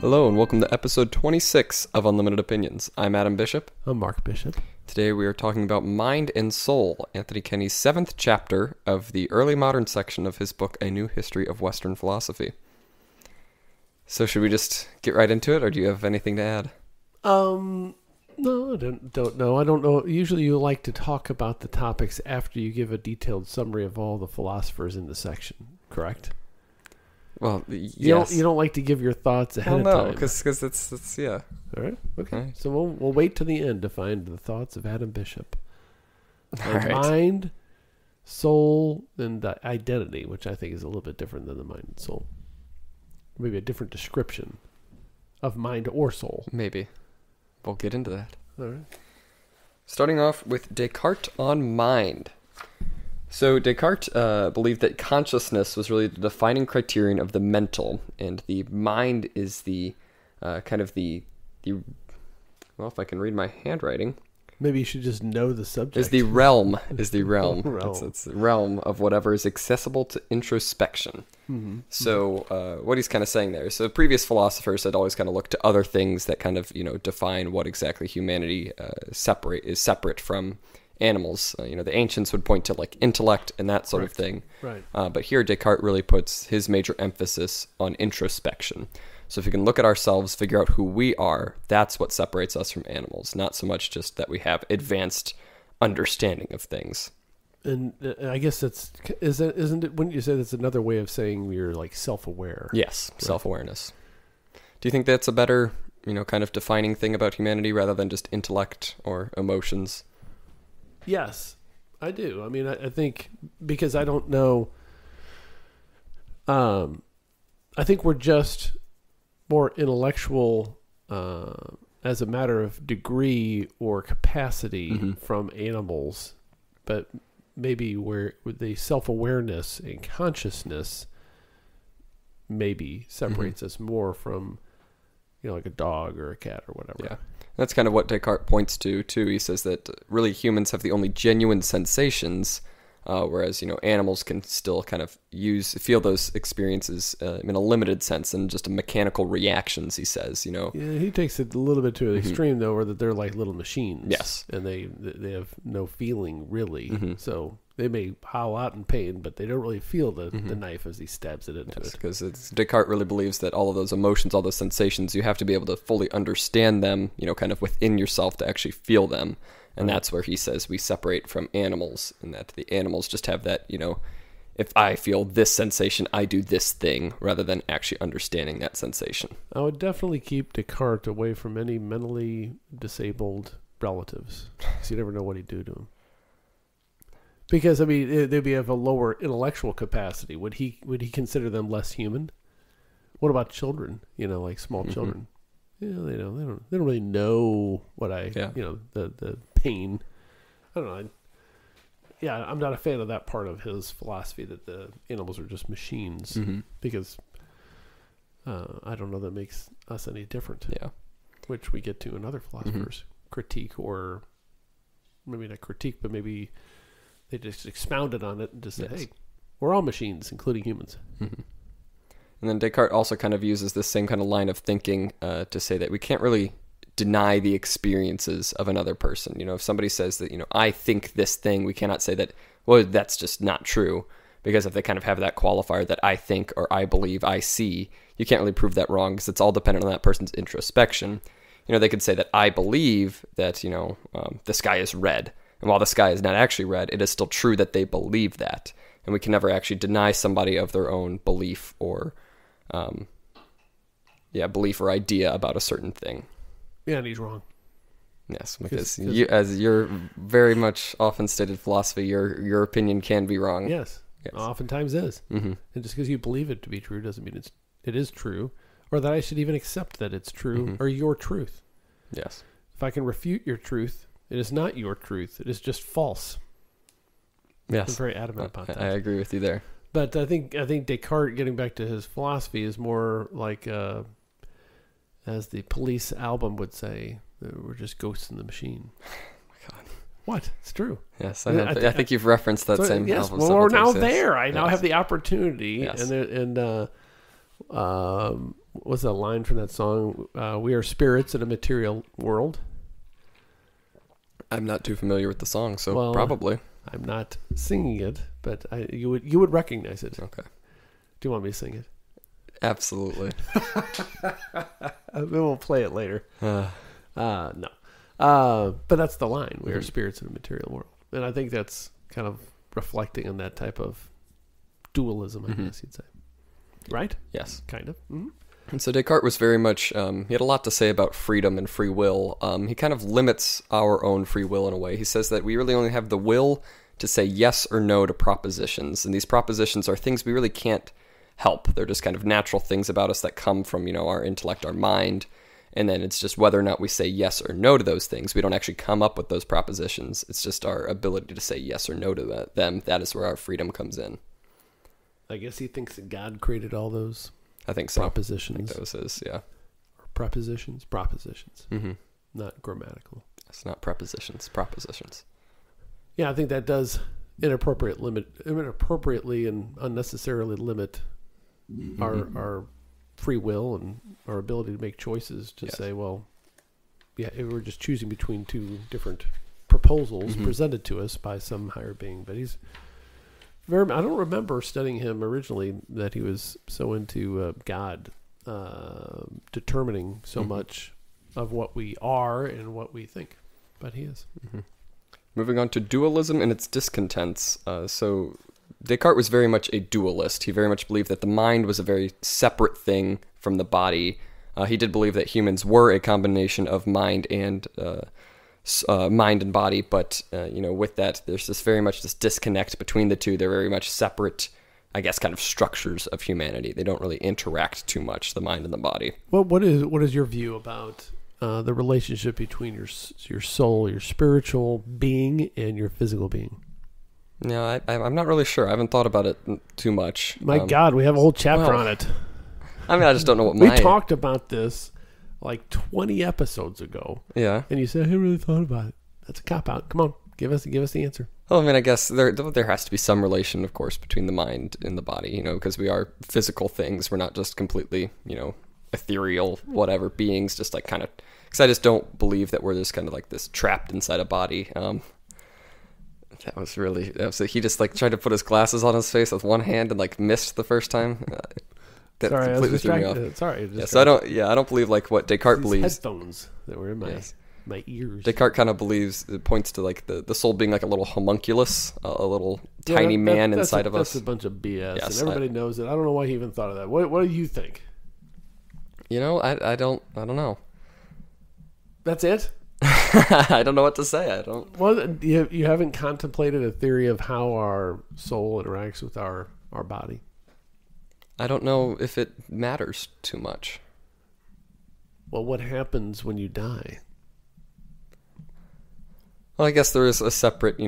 Hello and welcome to episode 26 of Unlimited Opinions. I'm Adam Bishop. I'm Mark Bishop. Today we are talking about Mind and Soul, Anthony Kenny's 7th chapter of the early modern section of his book, A New History of Western Philosophy. So should we just get right into it, or do you have anything to add? No, I don't know. I don't know. Usually you like to talk about the topics after you give a detailed summary of all the philosophers in the section, correct? Well, yes. You don't like to give your thoughts ahead of time. No, because it's yeah. All right, okay. All right. So we'll wait to the end to find the thoughts of Adam Bishop. All right. Mind, soul, and identity, which I think is a little bit different than the mind and soul. Maybe a different description of mind or soul. Maybe. We'll get into that. All right. Starting off with Descartes on mind. So Descartes believed that consciousness was really the defining criterion of the mental, and the mind is the well, if I can read my handwriting, Maybe you should just know the subject. is the realm. It's the realm of whatever is accessible to introspection. Mm-hmm. So what he's kind of saying there. So previous philosophers had always kind of looked to other things that kind of define what exactly humanity is separate from animals. The ancients would point to like intellect and that sort of thing. Right. But here Descartes really puts his major emphasis on introspection. So if we can look at ourselves, figure out who we are, that's what separates us from animals. Not so much just that we have advanced understanding of things. And I guess isn't it? Wouldn't you say that's another way of saying you're like self-aware? Yes, right. Self-awareness. Do you think that's a better, kind of defining thing about humanity rather than just intellect or emotions? Yes, I do. I mean, I think because I don't know. I think we're just more intellectual as a matter of degree or capacity from animals, but maybe where with the self-awareness and consciousness maybe separates us more from, like a dog or a cat or whatever. Yeah. That's kind of what Descartes points to, too. He says that really humans have the only genuine sensations, whereas, animals can still kind of feel those experiences in a limited sense and just mechanical reactions, he says, Yeah, he takes it a little bit to the extreme, though, where that they're like little machines. Yes. And they have no feeling, really. So they may howl out in pain, but they don't really feel the knife as he stabs it into it. Because Descartes really believes that all of those emotions, all those sensations, you have to be able to fully understand them, kind of within yourself to actually feel them. And that's where he says we separate from animals, and that the animals just have that, if I feel this sensation, I do this thing, rather than actually understanding that sensation. I would definitely keep Descartes away from any mentally disabled relatives, because you never know what he'd do to them. Because, I mean, they'd have a lower intellectual capacity. Would he consider them less human? What about children, like small children? Yeah, they don't really know what the pain. I don't know. I'm not a fan of that part of his philosophy that the animals are just machines, because I don't know that makes us any different. Yeah, which we get to in other philosophers' critique, or maybe not critique, but maybe they just expounded on it and just said, "Hey, we're all machines, including humans." And then Descartes also kind of uses this same kind of line of thinking to say that we can't really deny the experiences of another person. If somebody says that, I think this thing, we cannot say that, well, that's just not true. Because if they kind of have that qualifier that I think or I believe, I see, you can't really prove that wrong because it's all dependent on that person's introspection. They could say that I believe that, the sky is red. And while the sky is not actually red, it is still true that they believe that. And we can never actually deny somebody of their own belief or belief or idea about a certain thing. Yeah, and he's wrong. Yes, because as your very much often stated philosophy, your opinion can be wrong. Yes. Oftentimes is. And just because you believe it to be true doesn't mean it is true, or that I should even accept that it's true or your truth. Yes. If I can refute your truth, it is not your truth. It is just false. Yes. I'm very adamant about that. I agree with you there. But I think Descartes, getting back to his philosophy, is more like, as the Police album would say, we're just ghosts in the machine. Oh my God. What? It's true. Yes, I think you've referenced that same album. Well, we're now there. I now have the opportunity, yes. and What's that line from that song? We are spirits in a material world. I'm not too familiar with the song, so Well, probably. I'm not singing it, but you would recognize it. Okay. Do you want me to sing it? Absolutely. Then we'll play it later. No. But that's the line. We are spirits in a material world. And I think that's kind of reflecting on that type of dualism, I guess you'd say. Right? Yes. Kind of. Mm-hmm. And so Descartes was very much, he had a lot to say about freedom and free will. He kind of limits our own free will in a way. He says that we really only have the will to say yes or no to propositions. And these propositions are things we really can't help. They're just kind of natural things about us that come from, our intellect, our mind. And then it's just whether or not we say yes or no to those things. We don't actually come up with those propositions. It's just our ability to say yes or no to them. That is where our freedom comes in. I guess he thinks that God created all those I think so. propositions. I think that was his, yeah. Or propositions? Propositions. Mm-hmm. Not grammatical. It's not prepositions, propositions. Yeah, I think that does inappropriately and unnecessarily limit our free will and our ability to make choices to say, well, yeah, we're just choosing between two different proposals presented to us by some higher being. But he's I don't remember studying him originally that he was so into God determining so much of what we are and what we think. But he is. Mm-hmm. Moving on to dualism and its discontents. So Descartes was very much a dualist. He very much believed that the mind was a very separate thing from the body. He did believe that humans were a combination of mind and body, but with that, there's very much this disconnect between the two. They're very much separate, I guess, kind of structures of humanity. They don't really interact too much, the mind and the body. Well, what is your view about the relationship between your soul, your spiritual being, and your physical being? No, I'm not really sure. I haven't thought about it too much. My God, we have a whole chapter on it. I mean, I just don't know what we talked about this like 20 episodes ago. Yeah. And you said, I haven't really thought about it. That's a cop-out. Come on, give us the answer. Well, I mean, I guess there has to be some relation, of course, between the mind and the body, because we are physical things. We're not just completely, ethereal, whatever, beings, just like kind of, because I just don't believe that we're just kind of like this trapped inside a body. He just like tried to put his glasses on his face with one hand and like missed the first time. That sorry, completely I was threw me distracted. off. Sorry. Yeah, so I don't believe like what Descartes believes. Headphones that were in my ears. Descartes kind of believes, it points to like the soul being like a little homunculus, a little tiny man inside of us. That's a bunch of BS, and everybody knows it. I don't know why he even thought of that. What do you think? I don't know. That's it? I don't know what to say. I don't. Well, you haven't contemplated a theory of how our soul interacts with our body? I don't know if it matters too much. Well, what happens when you die? Well, I guess there is a separate,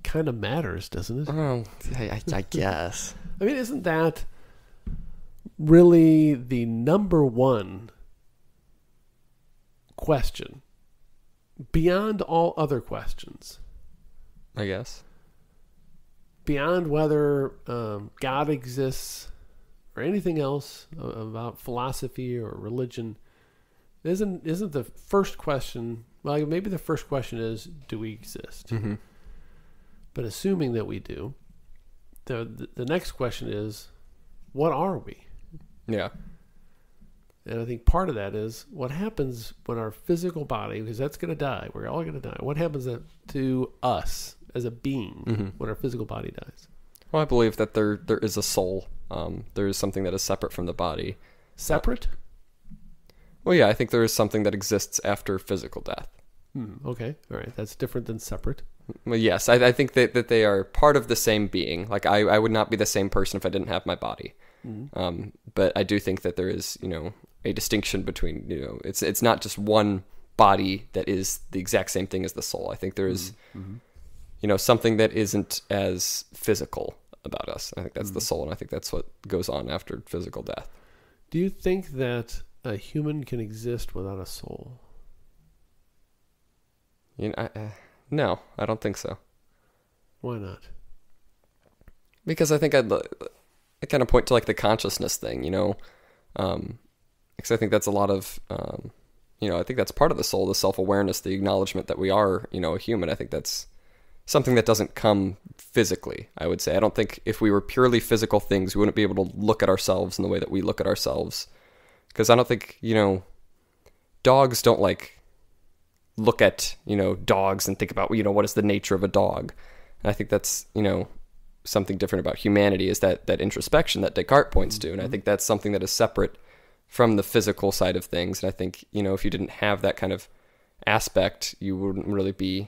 Kind of matters, doesn't it? Oh, I guess. I mean, isn't that really the number one question beyond all other questions? I guess. Beyond whether God exists or anything else about philosophy or religion, isn't the first question? Well, maybe the first question is, do we exist? Mm-hmm. But assuming that we do, the next question is, what are we? Yeah. And I think part of that is what happens when our physical body, because that's going to die. We're all going to die. What happens to us as a being when our physical body dies? Well, I believe that there is a soul. There is something that is separate from the body. Separate? Well, yeah, I think there is something that exists after physical death. Okay. All right. That's different than separate. Well, yes. I think that they are part of the same being. Like, I would not be the same person if I didn't have my body. But I do think that there is, a distinction between, it's not just one body that is the exact same thing as the soul. I think there is, something that isn't as physical about us. I think that's the soul, and I think that's what goes on after physical death. Do you think that a human can exist without a soul? No, I don't think so. Why not? Because I think I kind of point to like the consciousness thing, Because I think that's a lot of, I think that's part of the soul, the self-awareness, the acknowledgement that we are, a human. I think that's something that doesn't come physically, I would say. I don't think if we were purely physical things, we wouldn't be able to look at ourselves in the way that we look at ourselves. Because I don't think, dogs don't look at, dogs and think about, what is the nature of a dog. And I think that's, something different about humanity is that introspection that Descartes points to. And I think that's something that is separate from the physical side of things. And I think, if you didn't have that kind of aspect, you wouldn't really be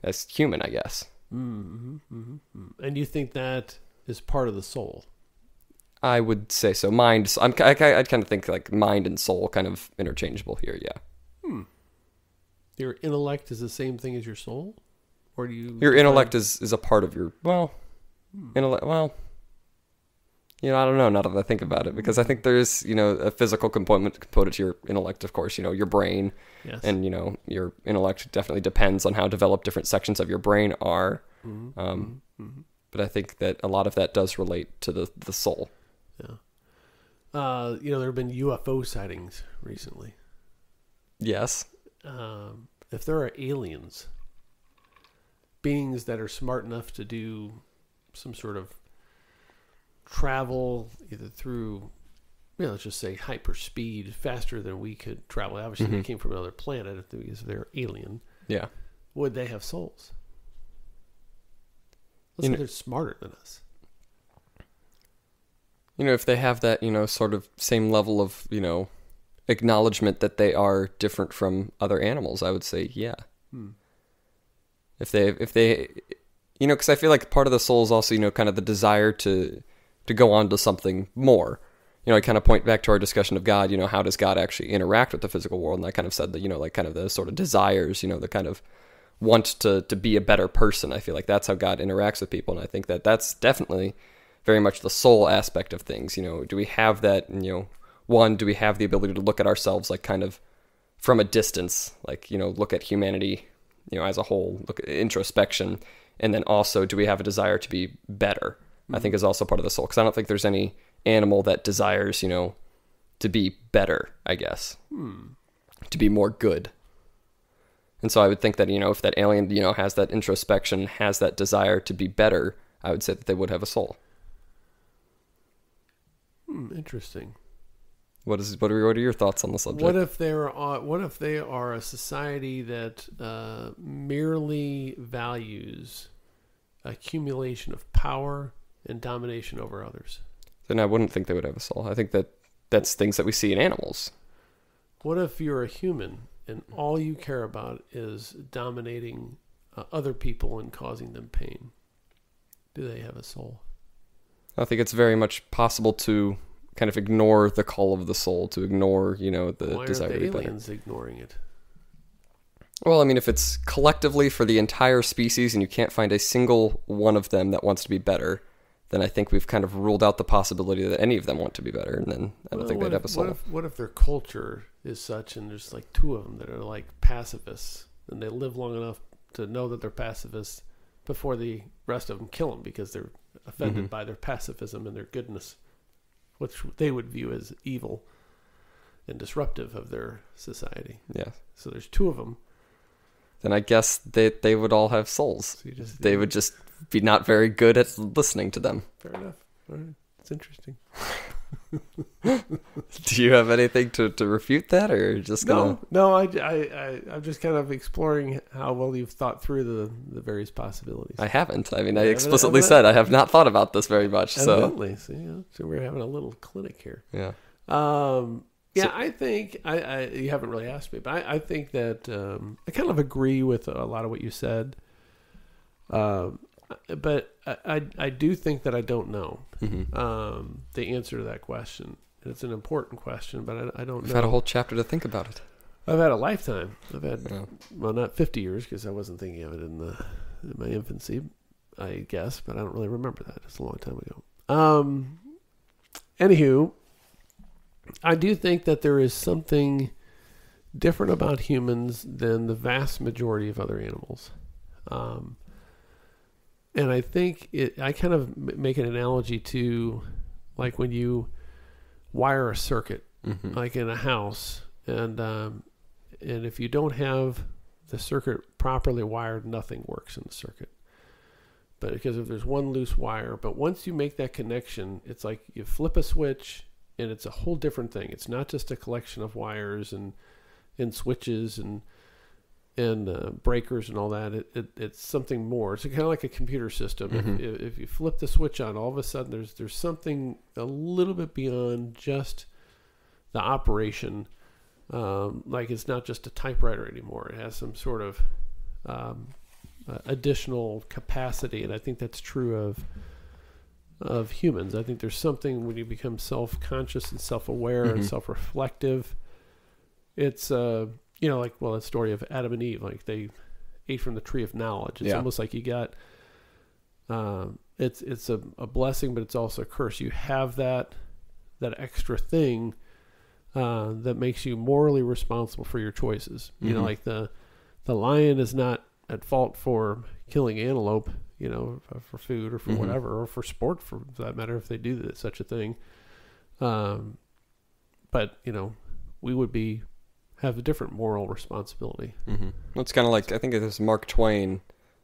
as human, I guess. Mm-hmm, mm-hmm, mm-hmm. And you think that is part of the soul? I would say so. Mind, I'd kind of think like mind and soul kind of interchangeable here, yeah. Your intellect is the same thing as your soul? Or do you... Your intellect is a part of your, intellect, I don't know now that I think about it, because I think there's, a physical component to your intellect, of course, your brain. Yes. And, your intellect definitely depends on how developed different sections of your brain are. Mm-hmm. But I think that a lot of that does relate to the soul. Yeah. There have been UFO sightings recently. Yes. If there are aliens, beings that are smart enough to do some sort of travel either through, let's just say hyperspeed, faster than we could travel. Obviously, they came from another planet because they're alien. Yeah. Would they have souls? Let's say they're smarter than us. If they have that, sort of same level of, acknowledgement that they are different from other animals, I would say, yeah. If they, because I feel like part of the soul is also, kind of the desire to go on to something more. I kind of point back to our discussion of God, how does God actually interact with the physical world? And I kind of said that, kind of the sort of desires, the kind of want to be a better person. I feel like that's how God interacts with people. And I think that that's definitely very much the soul aspect of things. Do we have that, one, do we have the ability to look at ourselves like kind of from a distance, like, look at humanity, as a whole, look at introspection. And then also, do we have a desire to be better? I think is also part of the soul. Because I don't think there's any animal that desires, to be better, I guess. To be more good. And so I would think that, if that alien, has that introspection, has that desire to be better, I would say that they would have a soul. Interesting. What are your thoughts on the subject? What if they are a society that merely values accumulation of power and domination over others? Then I wouldn't think they would have a soul. I think that that's things that we see in animals. What if you're a human and all you care about is dominating other people and causing them pain? Do they have a soul? I think it's very much possible to kind of ignore the call of the soul, to ignore, the desire to be better. Why aren't the aliens ignoring it? Well, I mean, if it's collectively for the entire species and you can't find a single one of them that wants to be better, then I think we've kind of ruled out the possibility that any of them want to be better, and then I don't think they'd have a soul. What if their culture is such and there's like two of them that are like pacifists, and they live long enough to know that they're pacifists before the rest of them kill them because they're offended by their pacifism and their goodness, which they would view as evil and disruptive of their society. Yeah. So there's two of them. Then I guess they would all have souls. So they would just be not very good at listening to them. Fair enough. All right. It's interesting. Do you have anything to refute that, or just gonna? No. I'm just kind of exploring how well you've thought through the various possibilities. I haven't. I mean, I explicitly said I have not thought about this very much. Evidently. So we're having a little clinic here. Yeah. I think you haven't really asked me, but I think that I kind of agree with a lot of what you said. But I do think that I don't know the answer to that question. And it's an important question, but I don't know. You've had a whole chapter to think about it. I've had a lifetime. I've had, well, not 50 years because I wasn't thinking of it in my infancy, I guess, but I don't really remember that. It's a long time ago. Anywho, I do think that there is something different about humans than the vast majority of other animals. And I think I kind of make an analogy to like when you wire a circuit, like in a house, and if you don't have the circuit properly wired, nothing works in the circuit. But because if there's one loose wire, but once you make that connection, it's like you flip a switch, and it's a whole different thing. It's not just a collection of wires and switches and breakers and all that. It's something more. It's kind of like a computer system. If you flip the switch on, all of a sudden there's something a little bit beyond just the operation. Like it's not just a typewriter anymore. It has some sort of additional capacity, and I think that's true of humans. I think there's something when you become self-conscious and self-aware and self-reflective. It's like that story of Adam and Eve, like they ate from the tree of knowledge. It's almost like you got it's a blessing, but it's also a curse. You have that extra thing that makes you morally responsible for your choices. You know, like the lion is not at fault for killing antelope, for food or for whatever, or for sport for that matter, if they do such a thing. But we would have a different moral responsibility. Well, it's kind of like, I think it was Mark Twain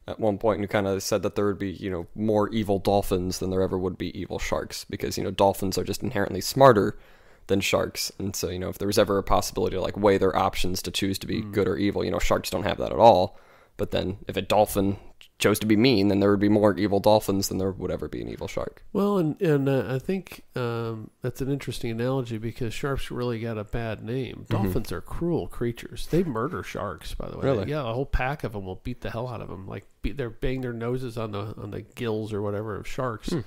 at one point who kind of said that there would be, more evil dolphins than there ever would be evil sharks, because, dolphins are just inherently smarter than sharks. And so, if there was ever a possibility to like weigh their options to choose to be good or evil, sharks don't have that at all. But then if a dolphin chose to be mean, then there would be more evil dolphins than there would ever be an evil shark. Well, and I think that's an interesting analogy, because sharks really got a bad name. Dolphins are cruel creatures. They murder sharks, by the way. Really? Yeah, a whole pack of them will beat the hell out of them. Like they're bang their noses on the gills or whatever of sharks. They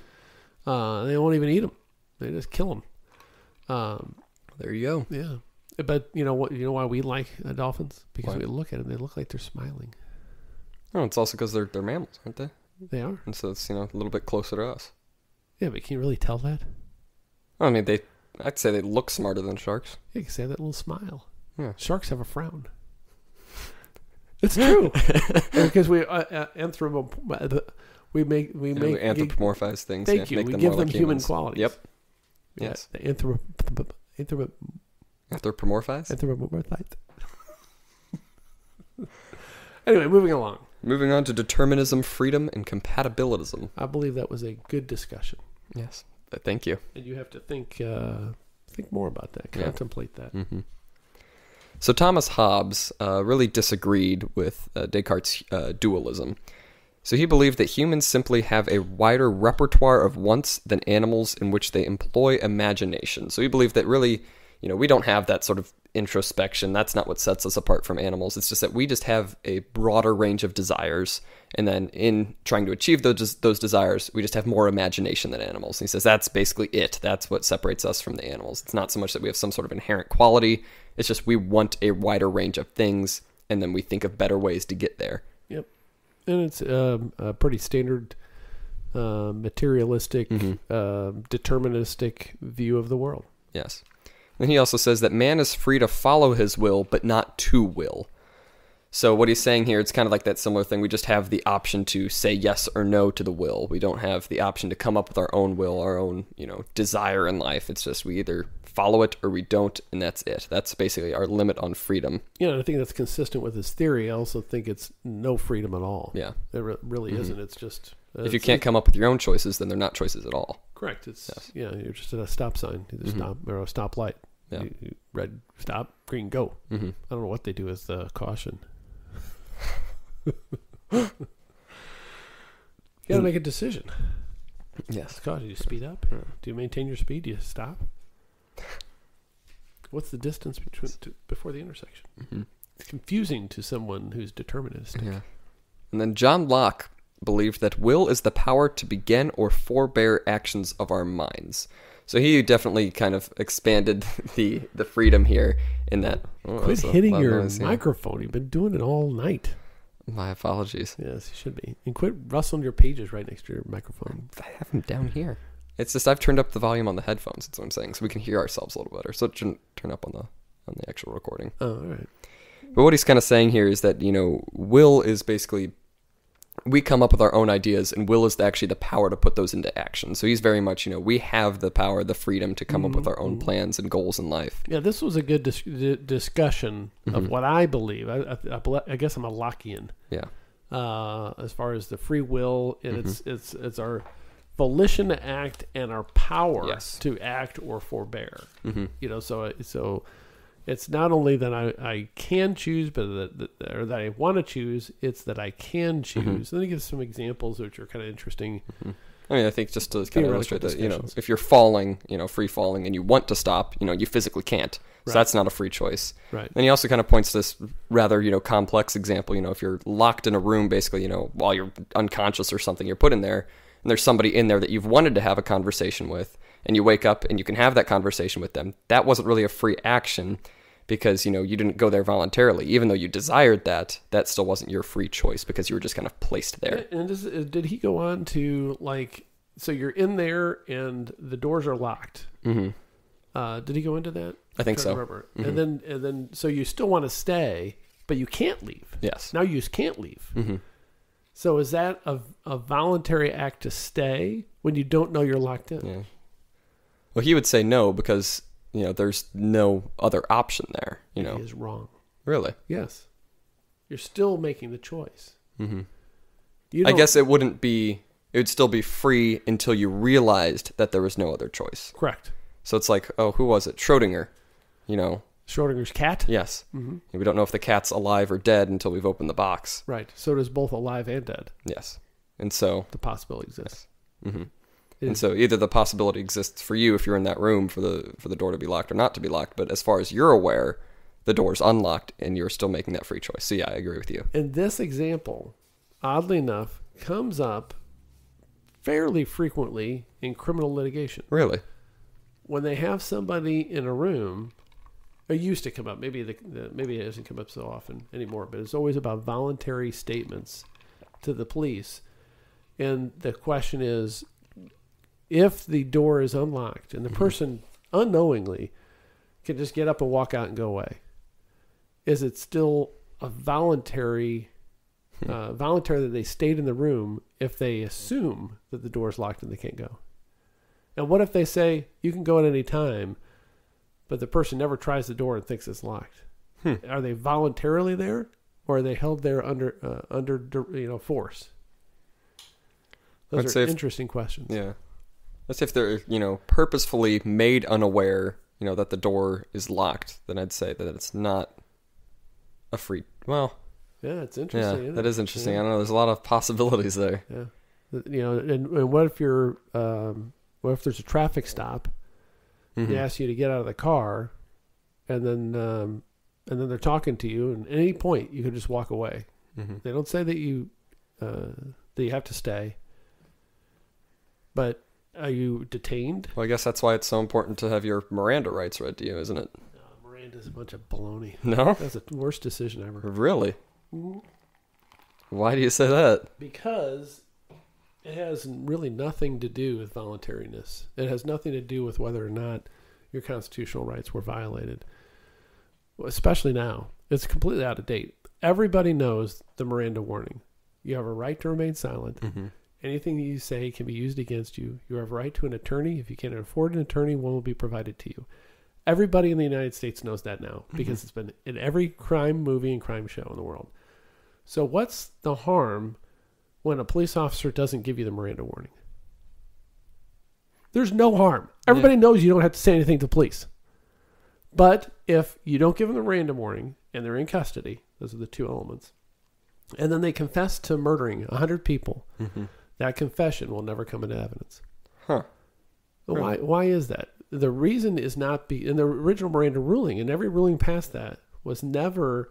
won't even eat them. They just kill them. There you go. Yeah, but you know why we like dolphins? Because Why? we look at them, they look like they're smiling. Oh, it's also because they're mammals, aren't they? They are. And so it's, a little bit closer to us. Yeah, but can you really tell that? I mean, I'd say they look smarter than sharks. Yeah, you can say that little smile. Yeah. Sharks have a frown. It's true. Because we anthropomorphize things. Thank you. Make we them give more them like human humans. qualities. Yep. Yeah, Yes. the Anthropomorphize? anthropomorphize. Anyway, moving along. Moving on to determinism, freedom, and compatibilism. I believe that was a good discussion. Yes. Thank you. And you have to think more about that, contemplate that. So Thomas Hobbes really disagreed with Descartes' dualism. So he believed that humans simply have a wider repertoire of wants than animals in which they employ imagination. So he believed that really, we don't have that sort of introspection. That's not what sets us apart from animals. It's just that we just have a broader range of desires. And then in trying to achieve those desires, we just have more imagination than animals. And he says that's basically it. That's what separates us from the animals. It's not so much that we have some sort of inherent quality. It's just we want a wider range of things, and then we think of better ways to get there. Yep. And it's a pretty standard materialistic, deterministic view of the world. Yes. And he also says that man is free to follow his will, but not to will. So what he's saying here, it's kind of like that similar thing. We just have the option to say yes or no to the will. We don't have the option to come up with our own will, our own, desire in life. It's just we either follow it or we don't, and that's it. That's basically our limit on freedom. Yeah, and I think that's consistent with his theory. I also think it's no freedom at all. Yeah. There really isn't. It's just... if you can't come up with your own choices, then they're not choices at all. Correct. It's you're just at a stop sign. Either stop or a stop light. Yeah. Red, stop, green, go. I don't know what they do as the caution. You got to make a decision. Yes. Caution. Do you speed up? Do you maintain your speed? Do you stop? What's the distance before the intersection? It's confusing to someone who's deterministic. Yeah. And then John Locke believed that will is the power to begin or forbear actions of our minds. So he definitely kind of expanded the freedom here in that. Quit hitting your microphone. You've been doing it all night. My apologies. Yes, you should be. And quit rustling your pages right next to your microphone. I have them down here. It's just I've turned up the volume on the headphones. That's what I'm saying, so we can hear ourselves a little better. So it shouldn't turn up on the actual recording. Oh, all right. But what he's kind of saying here is that will is basically we come up with our own ideas, and Will is actually the power to put those into action. So he's very much, we have the power, the freedom to come up with our own plans and goals in life. Yeah, this was a good discussion of what I believe. I guess I'm a Lockean. Yeah. As far as the free will, and it's our volition to act and our power to act or forbear. So it's not only that I can choose, but that I want to choose. It's that I can choose. Let me give some examples which are kind of interesting. I mean, I think just to kind of illustrate that, if you're falling, free falling, and you want to stop, you physically can't. So that's not a free choice. Right. And he also kind of points to this rather, complex example. If you're locked in a room, basically, while you're unconscious or something, you're put in there, and there's somebody in there that you've wanted to have a conversation with, and you wake up and you can have that conversation with them. That wasn't really a free action, because, you didn't go there voluntarily. Even though you desired that still wasn't your free choice, because you were just kind of placed there. And did he go on to, so you're in there and the doors are locked. Did he go into that? I think so. Remember. And then, so you still want to stay, but you can't leave. Yes. Now you just can't leave. So is that a voluntary act to stay when you don't know you're locked in? Yeah. Well, he would say no, because there's no other option there. He is wrong. Really? Yes. You're still making the choice. I guess it would still be free until you realized that there was no other choice. Correct. So it's like, who was it? Schrodinger, Schrodinger's cat? Yes. We don't know if the cat's alive or dead until we've opened the box. Right. So does both alive and dead. Yes. And so the possibility exists. Yes. And so either the possibility exists for you if you're in that room for the door to be locked or not to be locked, but as far as you're aware, the door's unlocked and you're still making that free choice. So yeah, I agree with you. And this example, oddly enough, comes up fairly frequently in criminal litigation. Really? When they have somebody in a room, it used to come up. Maybe maybe it doesn't come up so often anymore, but it's always about voluntary statements to the police. And the question is, if the door is unlocked and the person unknowingly can just get up and walk out and go away, is it still a voluntary that they stayed in the room if they assume that the door is locked and they can't go? And what if they say, you can go at any time, but the person never tries the door and thinks it's locked? Are they voluntarily there, or are they held there under force? Those are interesting questions. Yeah. Let's say if they're, purposefully made unaware, that the door is locked, then I'd say that it's not a free... Well... Yeah, it's interesting. Yeah, that is interesting. Yeah. I don't know. There's a lot of possibilities there. Yeah. And what if you're... what if there's a traffic stop? They ask you to get out of the car, and then they're talking to you, and at any point you could just walk away. They don't say that you have to stay. But are you detained? Well, I guess that's why it's so important to have your Miranda rights read to you, isn't it? No, Miranda's a bunch of baloney. No? That's the worst decision ever. Really? Why do you say that? Because it has really nothing to do with voluntariness. It has nothing to do with whether or not your constitutional rights were violated. Especially now. It's completely out of date. Everybody knows the Miranda warning. You have a right to remain silent. Anything that you say can be used against you. You have a right to an attorney. If you can't afford an attorney, one will be provided to you. Everybody in the United States knows that now, because it's been in every crime movie and crime show in the world. So what's the harm when a police officer doesn't give you the Miranda warning? There's no harm. Everybody knows you don't have to say anything to police. But if you don't give them the Miranda warning and they're in custody, those are the two elements, and then they confess to murdering 100 people, that confession will never come into evidence. Huh. Why is that? The reason is not in the original Miranda ruling, and every ruling past that was never,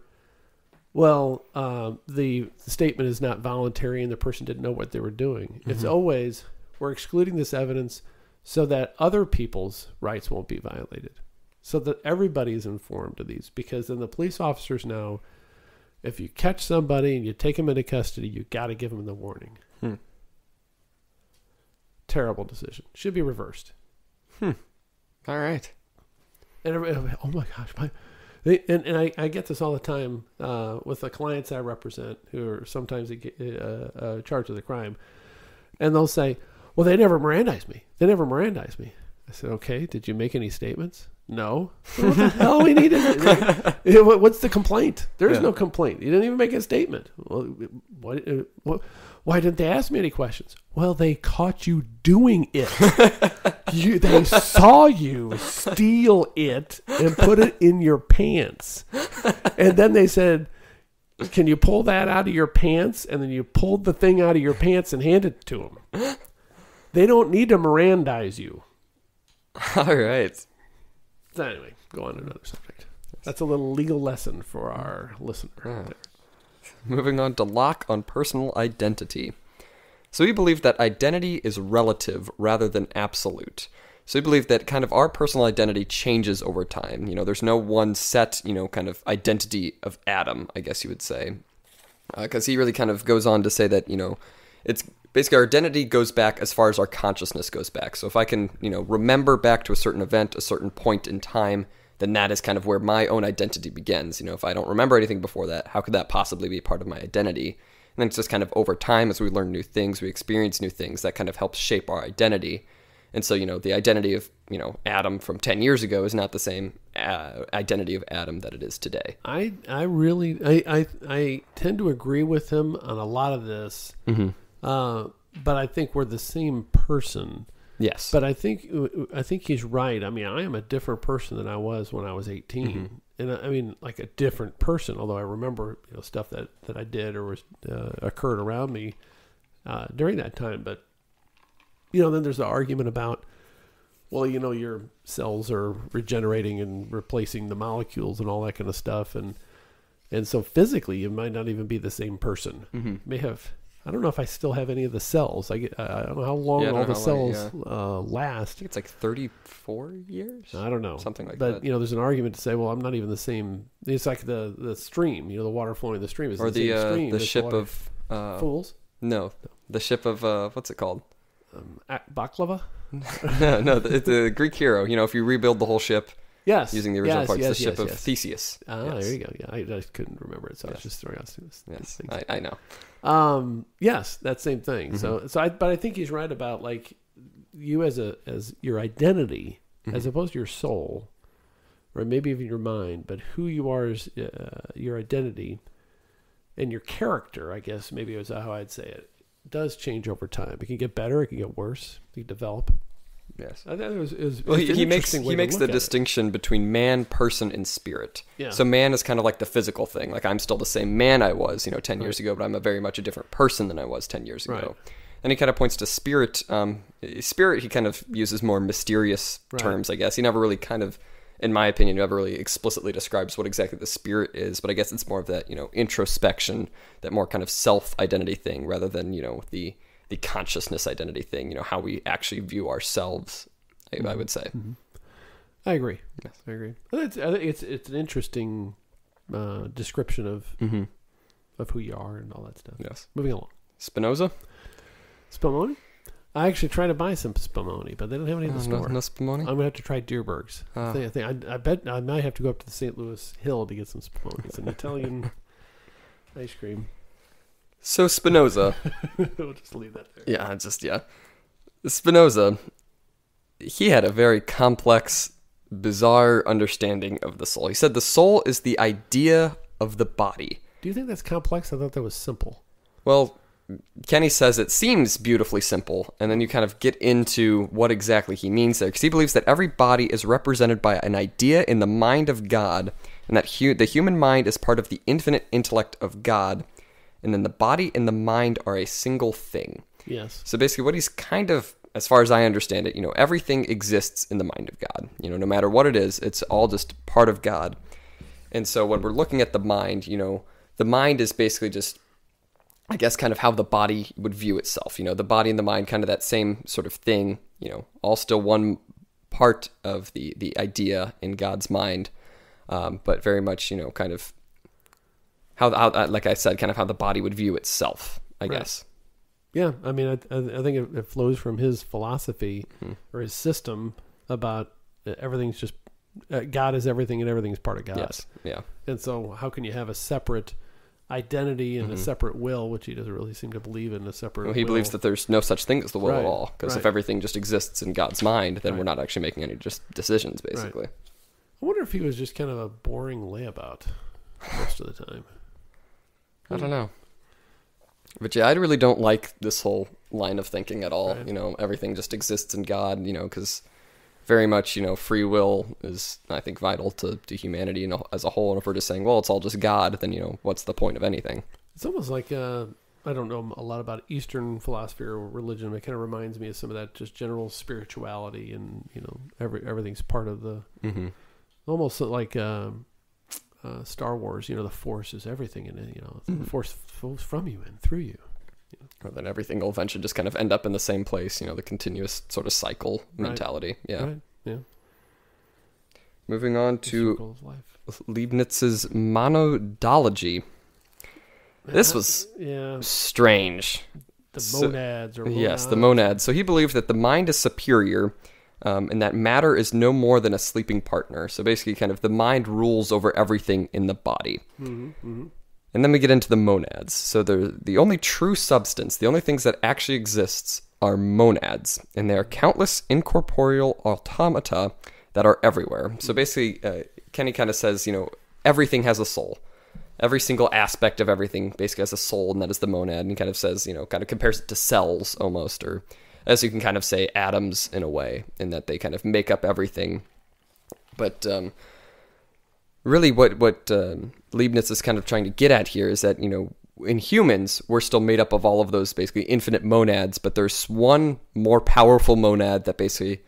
the statement is not voluntary and the person didn't know what they were doing. It's always, we're excluding this evidence so that other people's rights won't be violated, so that everybody is informed of these, because then the police officers know if you catch somebody and you take them into custody, you got to give them the warning. Terrible decision. Should be reversed. All right. And everybody, oh my gosh, I get this all the time with the clients I represent who are sometimes charged with a crime. And they'll say, well, they never Mirandized me. I said, okay, did you make any statements? No. Well, what the hell we need to what's the complaint? There's no complaint. You didn't even make a statement. Well, why didn't they ask me any questions? Well, they caught you doing it. They saw you steal it and put it in your pants. And then they said, can you pull that out of your pants? And then you pulled the thing out of your pants and handed it to them. They don't need to Mirandize you. All right. So anyway, go on to another subject. That's a little legal lesson for our listener. Oh. Moving on to Locke on personal identity. So we believe that identity is relative rather than absolute. So we believe that kind of our personal identity changes over time. There's no one set, kind of identity of Adam, I guess you would say. Because he really kind of goes on to say that, it's basically our identity goes back as far as our consciousness goes back. So if I can, remember back to a certain event, a certain point in time, then that is kind of where my own identity begins. If I don't remember anything before that, how could that possibly be part of my identity? And then it's just kind of over time, as we learn new things, we experience new things, that kind of helps shape our identity. And so, the identity of, Adam from 10 years ago is not the same identity of Adam that it is today. I tend to agree with him on a lot of this, but I think we're the same person. Yes. But I think he's right. I mean, I am a different person than I was when I was 18. And I mean, like a different person, although I remember stuff that I did or was occurred around me during that time. But, then there's the argument about, well, your cells are regenerating and replacing the molecules and all that kind of stuff. And so physically, you might not even be the same person. You may have... I don't know if I still have any of the cells. I don't know how long all the cells last. I think it's like 34 years. I don't know. Something like that. But, there's an argument to say, well, I'm not even the same. It's like the stream, the water flowing in the stream is or the same stream. The ship of... Fools? No. The ship of... what's it called? Baklava? no, the Greek hero. If you rebuild the whole ship... Yes. Using the original parts, the ship of Theseus. There you go. Yeah, I just couldn't remember it, so I was just throwing out these things. I know. Yes, that same thing. But I think he's right about like you as your identity, as opposed to your soul, or maybe even your mind, but who you are is your identity, and your character. I guess maybe is how I'd say it. Does change over time. It can get better. It can get worse. It can develop. Yes. I thought it was he makes the distinction between man, person, and spirit. Yeah. So man is kind of like the physical thing. Like I'm still the same man I was, 10 years ago, but I'm very much a different person than I was 10 years ago. Right. And he kind of points to spirit. Spirit, he kind of uses more mysterious terms, I guess. He never really kind of, in my opinion, never really explicitly describes what exactly the spirit is. But I guess it's more of that, introspection, that more kind of self-identity thing rather than, the consciousness identity thing, how we actually view ourselves, I would say. I agree. Yes. I agree. I think it's an interesting description of who you are and all that stuff. Yes. Moving along. Spinoza? Spumoni? I actually tried to buy some Spumoni, but they don't have any in the store. No Spumoni? I'm going to have to try Dierberg's. I bet I might have to go up to the St. Louis Hill to get some Spumoni. It's an Italian ice cream. So Spinoza. We'll just leave that there. Spinoza, he had a very complex, bizarre understanding of the soul. He said the soul is the idea of the body. Do you think that's complex? I thought that was simple. Well, Kenny says it seems beautifully simple, and then you kind of get into what exactly he means there, because he believes that every body is represented by an idea in the mind of God, and that the human mind is part of the infinite intellect of God, and then the body and the mind are a single thing. Yes. So basically what he's kind of, as far as I understand it, everything exists in the mind of God. No matter what it is, it's all just part of God. And so when we're looking at the mind, the mind is basically just, I guess, kind of how the body would view itself. The body and the mind, kind of that same sort of thing, all still one part of the idea in God's mind, but very much, kind of how, like I said, kind of how the body would view itself, I guess. Yeah, I mean, I think it flows from his philosophy or his system about everything's just God is everything and everything is part of God. Yes. Yeah. And so how can you have a separate identity and a separate will, which he doesn't really seem to believe in, a separate Well, he believes that there's no such thing as the will Right, at all. Because if right. everything just exists in God's mind, then Right. we're not actually making any just decisions, basically. I wonder if he was just kind of a boring layabout most of the time. I don't know. But yeah, I really don't like this whole line of thinking at all. Right. You know, everything just exists in God, you know, because very much, you know, free will is, I think, vital to humanity as a whole. And if we're just saying, well, it's all just God, then, you know, what's the point of anything? It's almost like, I don't know a lot about Eastern philosophy or religion, but it kind of reminds me of some of that just general spirituality and, you know, everything's part of the, almost like Star Wars, you know, the Force is everything in it, you know, the Force flows from you and through you. Or then everything will eventually just kind of end up in the same place, you know, the continuous sort of cycle Right. mentality. Yeah. Right? Yeah. Moving on The to circle of life. Leibniz's monadology. This was Yeah. strange. The monads or Yes, the monads. monads. So he believed that the mind is superior, and that matter is no more than a sleeping partner. So basically, kind of the mind rules over everything in the body. And then we get into the monads. So the only true substance, the only things that actually exists are monads, and they are countless incorporeal automata that are everywhere. So basically, Kenny kind of says, you know, everything has a soul. Every single aspect of everything basically has a soul, and that is the monad. And he kind of says, you know, kind of compares it to cells almost, or as you can kind of say, atoms in a way, in that they kind of make up everything. But really what Leibniz is kind of trying to get at here is that, you know, in humans, we're still made up of all of those basically infinite monads, but there's one more powerful monad that basically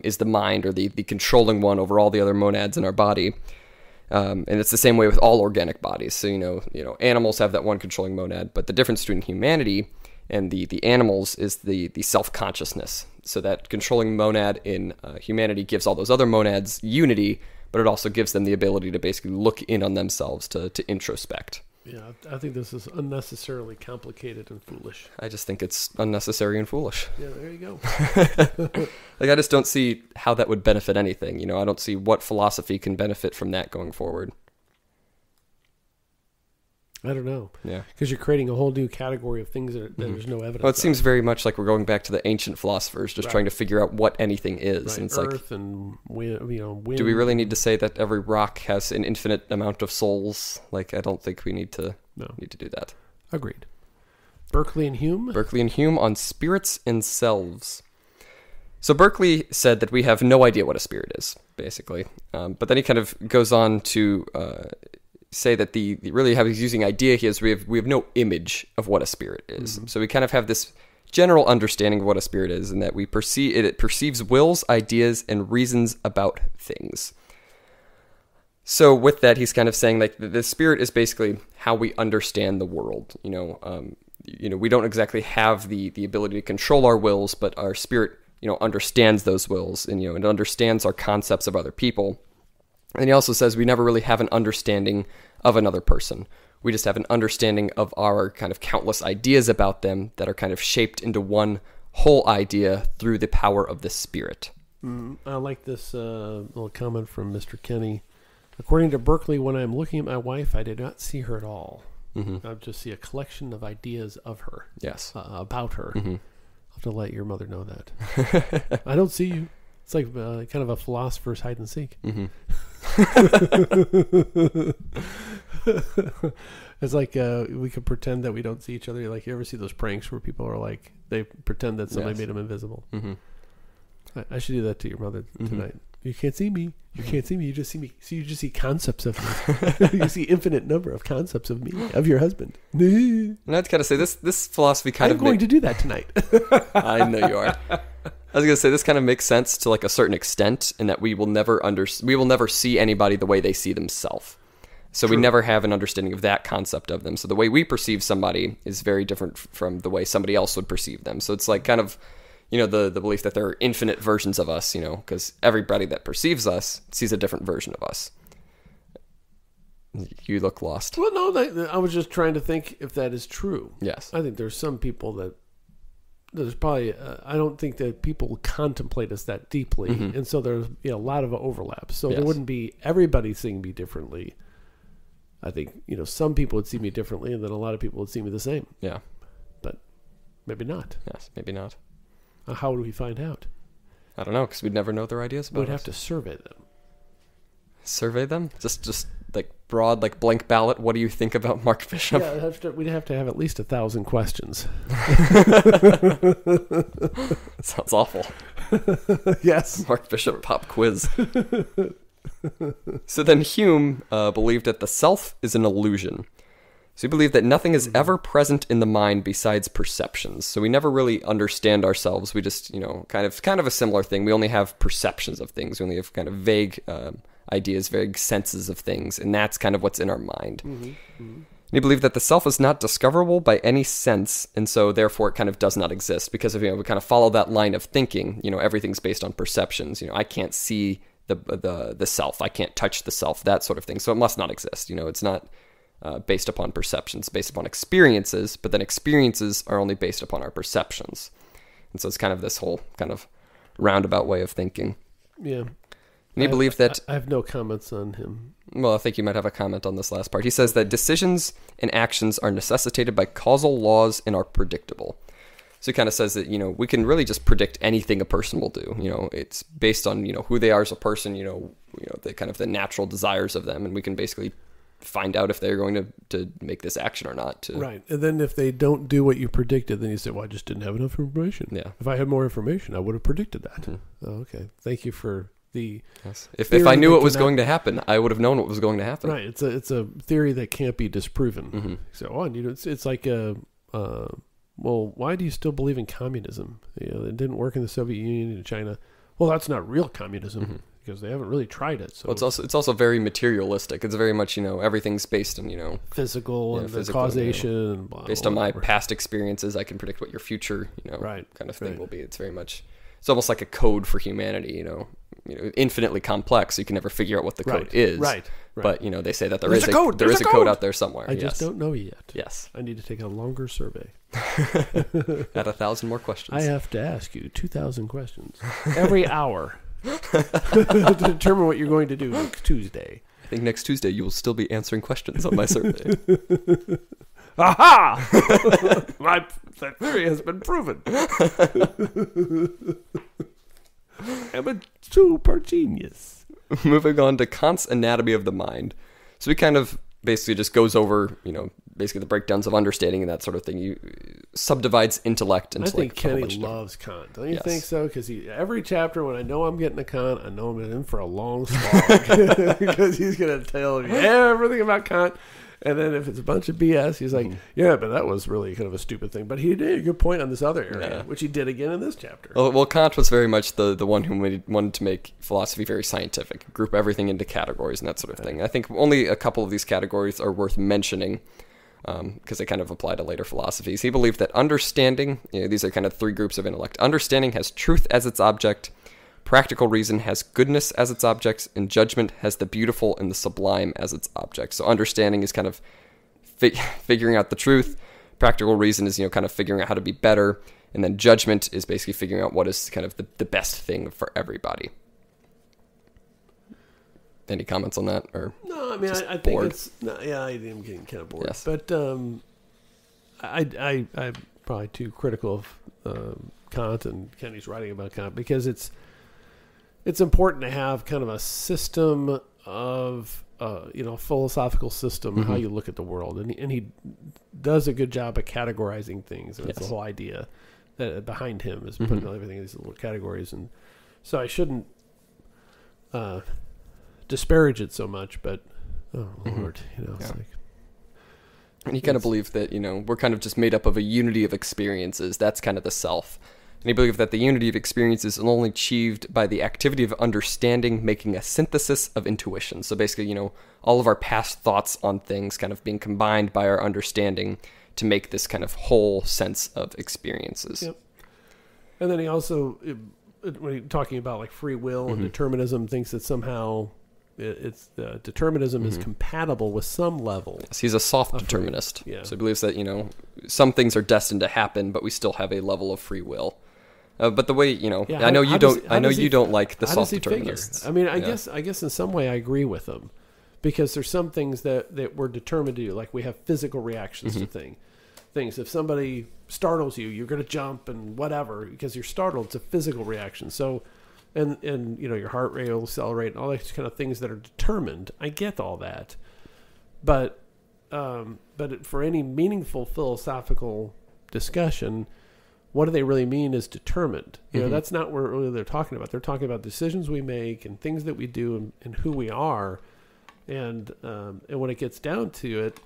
is the mind, or the controlling one over all the other monads in our body. And it's the same way with all organic bodies. So, you know, animals have that one controlling monad, but the difference between humanity and the animals is the self-consciousness. So that controlling monad in humanity gives all those other monads unity, but it also gives them the ability to basically look in on themselves, to introspect. Yeah, I think this is unnecessarily complicated and foolish. I just think it's unnecessary and foolish. Yeah, there you go. Like, I just don't see how that would benefit anything. You know, I don't see what philosophy can benefit from that going forward. I don't know. Yeah. Because you're creating a whole new category of things that there's no evidence Well, it of. seems very much like we're going back to the ancient philosophers, just Right. trying to figure out what anything is. Right, And it's Earth like, and wind, you know, wind. do we really need to say that every rock has an infinite amount of souls? Like, I don't think we need to do that. Agreed. Berkeley and Hume. Berkeley and Hume on spirits and selves. So Berkeley said that we have no idea what a spirit is, basically. But then he kind of goes on to say that the really how he's using idea here is we have no image of what a spirit is. So we kind of have this general understanding of what a spirit is, and that we perceive it perceives wills, ideas, and reasons about things. So with that, he's kind of saying like the spirit is basically how we understand the world. You know, we don't exactly have the ability to control our wills, but our spirit, you know, understands those wills, and, you know, it understands our concepts of other people. And he also says we never really have an understanding of another person. We just have an understanding of our kind of countless ideas about them that are kind of shaped into one whole idea through the power of the spirit. I like this little comment from Mr. Kenny. According to Berkeley, when I'm looking at my wife, I did not see her at all. I just see a collection of ideas of her. Yes. About her. I'll have to let your mother know that. I don't see you. It's like kind of a philosopher's hide and seek. It's like we could pretend that we don't see each other. Like, you ever see those pranks where people are like, they pretend that somebody made them invisible? I should do that to your mother tonight. You can't see me. You can't see me. You just see me. So you just see concepts of me. You see infinite number of concepts of me, of your husband. And I'd kind of say this philosophy kind I'm of going to do that tonight. I know you are. I was going to say this kind of makes sense to like a certain extent, in that we will never see anybody the way they see themselves. So we never have an understanding of that concept of them. So the way we perceive somebody is very different from the way somebody else would perceive them. So it's like kind of, you know, the belief that there are infinite versions of us, you know, because everybody that perceives us sees a different version of us. You look lost. Well, no, I was just trying to think if that is true. Yes. I think there's some people that there's probably I don't think that people contemplate us that deeply, and so there's a lot of overlap. So there wouldn't be everybody seeing me differently. I think some people would see me differently, and then a lot of people would see me the same. Yeah, but maybe not. Yes, maybe not. How would we find out? I don't know, because we'd never know their ideas about We'd have to survey them. Survey them? Just like broad, like blank ballot. What do you think about Mark Bishop? Yeah, we'd have to have at least 1,000 questions. Sounds awful. Yes. Mark Bishop pop quiz. So then Hume believed that the self is an illusion. So he believed that nothing is ever present in the mind besides perceptions. So we never really understand ourselves. We just, kind of a similar thing. We only have perceptions of things. We only have kind of vague ideas, vague senses of things, and that's kind of what's in our mind. And he believed that the self is not discoverable by any sense, and so therefore it kind of does not exist, because if we kind of follow that line of thinking, everything's based on perceptions. I can't see the self, I can't touch the self, that sort of thing. So it must not exist. It's not based upon perceptions, based upon experiences, but then experiences are only based upon our perceptions. And so it's kind of this whole kind of roundabout way of thinking. Yeah. And he believed that... I have no comments on him. Well, I think you might have a comment on this last part. He says that decisions and actions are necessitated by causal laws and are predictable. So he kind of says that, we can really just predict anything a person will do. It's based on, who they are as a person, the kind of the natural desires of them. And we can basically find out if they're going to make this action or not. Right. And then if they don't do what you predicted, then you say, well, I just didn't have enough information. Yeah. If I had more information, I would have predicted that. Oh, okay. Thank you for the... Yes. If I knew what was going to happen, I would have known what was going to happen. Right. It's a theory that can't be disproven. So, it's like well, why do you still believe in communism? It didn't work in the Soviet Union and China. Well, that's not real communism because they haven't really tried it. So well, it's also very materialistic. It's very much everything's based on physical and the causation and blah, based on my past experiences. I can predict what your future kind of thing will be. It's very much almost like a code for humanity. Infinitely complex. So you can never figure out what the code is. Right. But they say that there is a code out there somewhere. I just don't know yet. Yes. I need to take a longer survey. Add 1,000 more questions. I have to ask you 2,000 questions every hour to determine what you're going to do next Tuesday. I think next Tuesday you will still be answering questions on my survey. Aha! That theory has been proven. I'm a super genius. Moving on to Kant's Anatomy of the Mind. So he kind of basically just goes over, basically the breakdowns of understanding and that sort of thing. He subdivides intellect into I think Kenny loves Kant. Don't you think so? Because every chapter, when I know I'm getting a Kant, I know I'm in for a long slog. Because he's going to tell me everything about Kant. And then if it's a bunch of BS, he's like, yeah, but that was really kind of a stupid thing. But he did a good point on this other area, which he did again in this chapter. Well, Kant was very much the one who wanted to make philosophy very scientific, group everything into categories and that sort of thing. I think only a couple of these categories are worth mentioning because they kind of apply to later philosophies. He believed that understanding, these are kind of three groups of intellect. Understanding has truth as its object. Practical reason has goodness as its object, and judgment has the beautiful and the sublime as its object. So understanding is kind of figuring out the truth. Practical reason is, kind of figuring out how to be better. And then judgment is basically figuring out what is kind of the best thing for everybody. Any comments on that? Or no, I mean, I think it's... No, yeah, I am getting kind of bored. Yes. But I'm probably too critical of Kant and Kenny's writing about Kant because it's important to have kind of a system of, philosophical system, how you look at the world. And he does a good job of categorizing things. And that's the whole idea that behind him is putting everything in these little categories. And so I shouldn't disparage it so much, but, oh, Lord, it's like... And he kind of believed that, we're kind of just made up of a unity of experiences. That's kind of the self. And he believed that the unity of experiences is only achieved by the activity of understanding, making a synthesis of intuition. So basically, all of our past thoughts on things kind of being combined by our understanding to make this kind of whole sense of experiences. Yep. And then he also, when he's talking about like free will and determinism, thinks that somehow, it's determinism is compatible with some level. So he's a soft determinist. Yeah. So he believes that, some things are destined to happen, but we still have a level of free will. But the way, I know you don't like the soft determinists. I mean, I guess in some way I agree with them, because there's some things that we're determined to do, like we have physical reactions to things. If somebody startles you, you're going to jump and whatever because you're startled. It's a physical reaction. So, and your heart rate will accelerate and all those kind of things that are determined. I get all that, but for any meaningful philosophical discussion, what do they really mean is determined? That's not what really they're talking about. They're talking about decisions we make and things that we do and who we are. And when it gets down to it,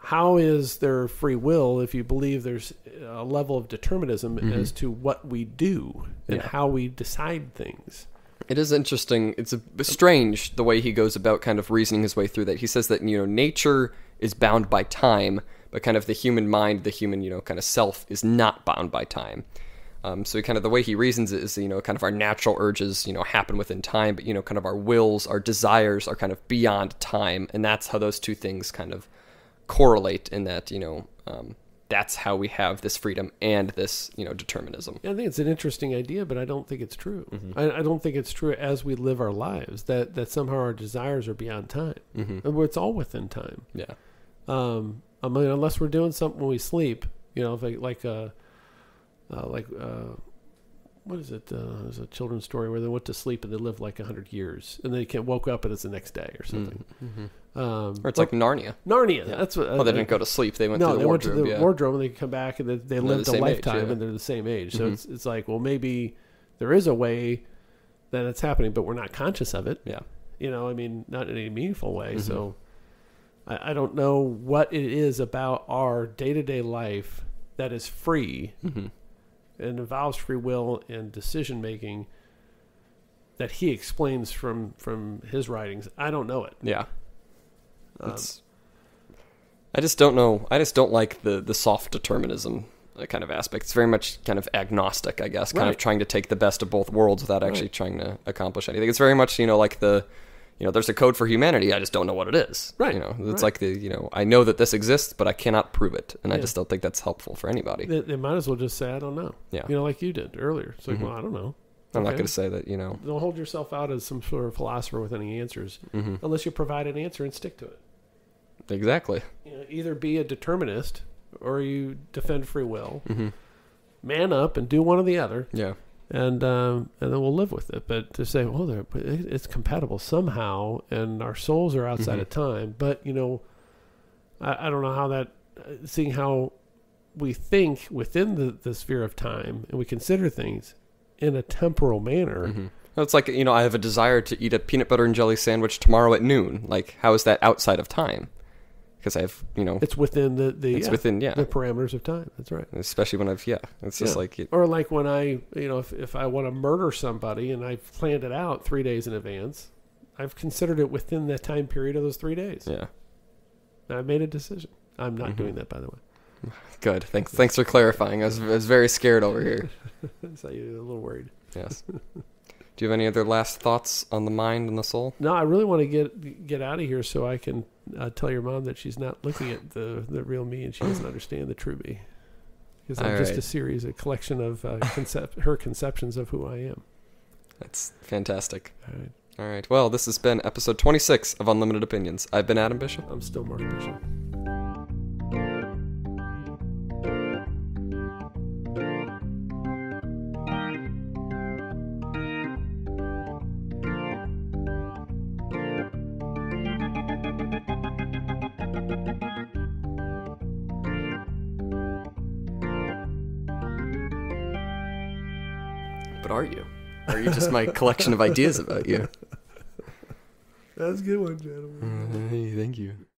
how is there free will if you believe there's a level of determinism as to what we do and how we decide things? It is interesting. It's strange the way he goes about kind of reasoning his way through that. He says that, nature is bound by time, but kind of the human mind, the human, kind of self is not bound by time. So kind of the way he reasons it is, kind of our natural urges, happen within time, but, kind of our wills, our desires are kind of beyond time. And that's how those two things kind of correlate in that, that's how we have this freedom and this, determinism. Yeah, I think it's an interesting idea, but I don't think it's true. I don't think it's true as we live our lives, that somehow our desires are beyond time. And it's all within time. Yeah. I mean, unless we're doing something when we sleep, if what is it? There's a children's story where they went to sleep and they lived like 100 years, and they woke up and it's the next day or something. Or it's like Narnia. Narnia. Yeah. That's what. Well, they didn't go to sleep. They went to the wardrobe. Went to the wardrobe, and they come back and they lived a lifetime, age, and they're the same age. So it's like, well, maybe there is a way that it's happening, but we're not conscious of it. Yeah. I mean, not in any meaningful way. So I don't know what it is about our day-to-day life that is free and involves free will and decision making that he explains from his writings. I don't know it. Yeah. I just don't know. I just don't like the soft determinism kind of aspect. It's very much kind of agnostic, I guess, kind of trying to take the best of both worlds without actually trying to accomplish anything. It's very much, like there's a code for humanity. I just don't know what it is. Right. It's like I know that this exists, but I cannot prove it. And I just don't think that's helpful for anybody. They might as well just say, I don't know. Yeah. Like you did earlier. It's like, well, I don't know. I'm not going to say that, Don't hold yourself out as some sort of philosopher with any answers unless you provide an answer and stick to it. Exactly. Either be a determinist or you defend free will. Man up and do one or the other. Yeah. And then we'll live with it. But to say, well, it's compatible somehow, and our souls are outside of time. But I don't know how that. Seeing how we think within the sphere of time, and we consider things in a temporal manner. It's like I have a desire to eat a peanut butter and jelly sandwich tomorrow at noon. Like, how is that outside of time? Because I have, it's within the within the parameters of time. That's right. Especially when it's just like or like when I if I want to murder somebody and I've planned it out 3 days in advance, I've considered it within that time period of those 3 days. Yeah, I've made a decision. I'm not doing that, by the way. Good. Thanks for clarifying. I was very scared over here. So you're a little worried. Yes. Do you have any other last thoughts on the mind and the soul? No, I really want to get out of here so I can tell your mom that she's not looking at the real me and she doesn't understand the true me. Because I'm just a collection of her conceptions of who I am. That's fantastic. All right. Well, this has been episode 26 of Unlimited Opinions. I've been Adam Bishop. I'm still Mark Bishop. But are you? Or are you just my collection of ideas about you? That's a good one, gentlemen. Hey, thank you.